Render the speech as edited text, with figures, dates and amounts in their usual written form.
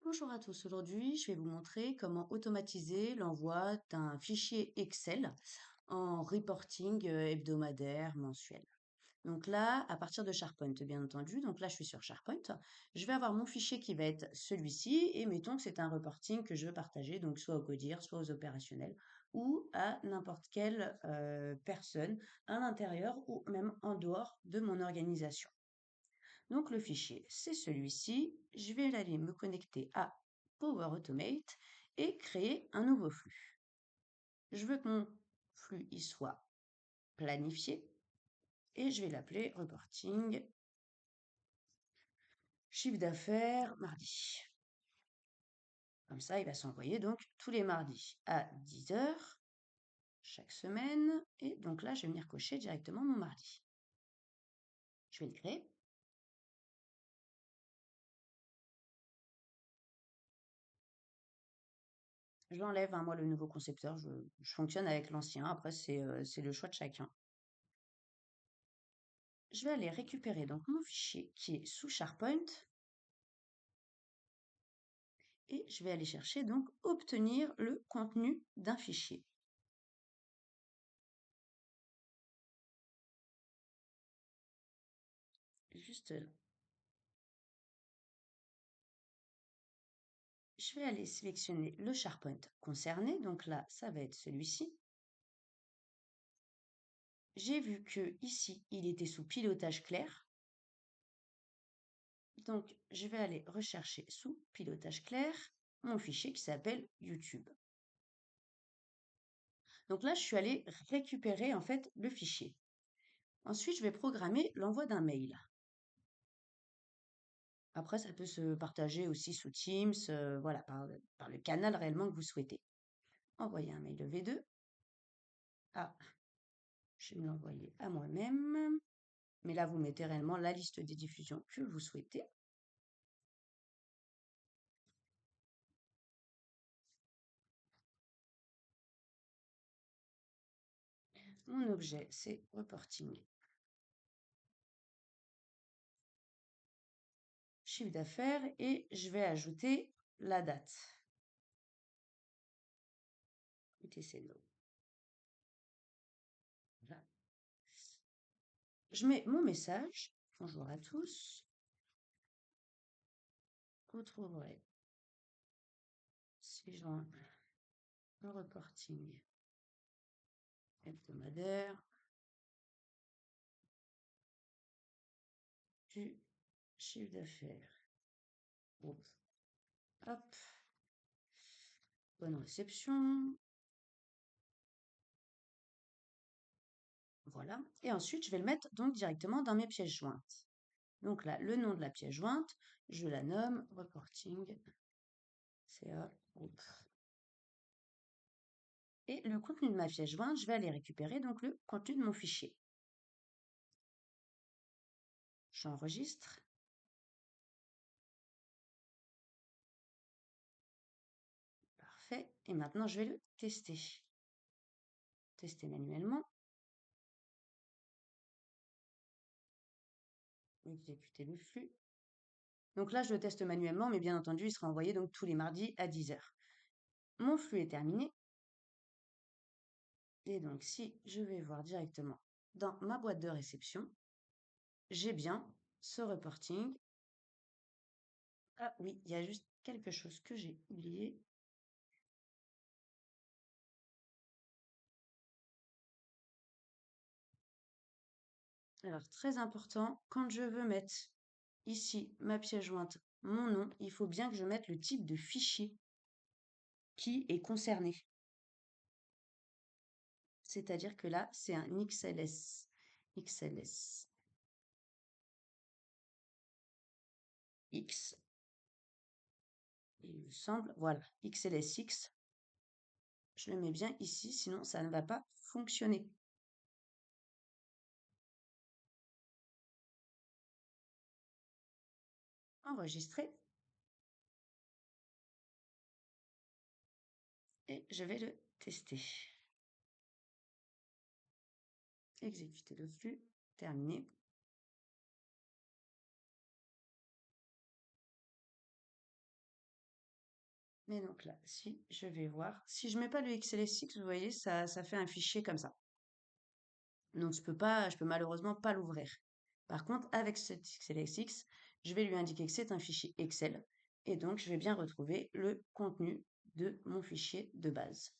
Bonjour à tous, aujourd'hui je vais vous montrer comment automatiser l'envoi d'un fichier Excel en reporting hebdomadaire, mensuel. Donc là, à partir de SharePoint, bien entendu, donc là je suis sur SharePoint, je vais avoir mon fichier qui va être celui-ci et mettons que c'est un reporting que je veux partager, donc soit au codir, soit aux opérationnels ou à n'importe quelle personne à l'intérieur ou même en dehors de mon organisation. Donc le fichier, c'est celui-ci. Je vais aller me connecter à Power Automate et créer un nouveau flux. Je veux que mon flux y soit planifié et je vais l'appeler reporting chiffre d'affaires mardi. Comme ça, il va s'envoyer donc tous les mardis à 10 heures chaque semaine. Et donc là, je vais venir cocher directement mon mardi. Je vais le créer. J'enlève, moi, le nouveau concepteur. Je fonctionne avec l'ancien. Après, c'est le choix de chacun. Je vais aller récupérer donc mon fichier qui est sous SharePoint et je vais aller chercher donc obtenir le contenu d'un fichier. Juste là. Je vais aller sélectionner le SharePoint concerné, donc là ça va être celui-ci. J'ai vu que ici il était sous pilotage clair. Donc je vais aller rechercher sous pilotage clair mon fichier qui s'appelle YouTube. Donc là je suis allée récupérer en fait le fichier. Ensuite je vais programmer l'envoi d'un mail. Après, ça peut se partager aussi sous Teams, voilà, par le canal réellement que vous souhaitez. Envoyer un mail V2. Ah, je vais me l'envoyer à moi-même. Mais là, vous mettez réellement la liste des diffusions que vous souhaitez. Mon objet, c'est reporting. Chiffre d'affaires et je vais ajouter la date. UTC. Voilà. Je mets mon message. Bonjour à tous. Vous trouverez ci-joint un reporting hebdomadaire du chiffre d'affaires. Hop, bonne réception. Voilà. Et ensuite, je vais le mettre donc directement dans mes pièces jointes. Donc là, le nom de la pièce jointe, je la nomme reporting CA groupe. Et le contenu de ma pièce jointe, je vais aller récupérer donc le contenu de mon fichier. J'enregistre. Parfait. Et maintenant, je vais le tester. Tester manuellement. Exécuter le flux. Donc là, je le teste manuellement, mais bien entendu, il sera envoyé donc tous les mardis à 10 heures. Mon flux est terminé. Et donc, si je vais voir directement dans ma boîte de réception, j'ai bien ce reporting. Ah oui, il y a juste quelque chose que j'ai oublié. Alors, très important, quand je veux mettre ici ma pièce jointe, mon nom, il faut bien que je mette le type de fichier qui est concerné. C'est-à-dire que là, c'est un XLS. XLS. X. Il me semble, voilà, XLSX. Je le mets bien ici, sinon ça ne va pas fonctionner. Enregistrer. Et je vais le tester. Exécuter le flux. Terminé. Mais donc là, si je vais voir, si je mets pas le XLSX, vous voyez, ça fait un fichier comme ça. Donc je peux malheureusement pas l'ouvrir. Par contre, avec cet XLSX, je vais lui indiquer que c'est un fichier Excel et donc je vais bien retrouver le contenu de mon fichier de base.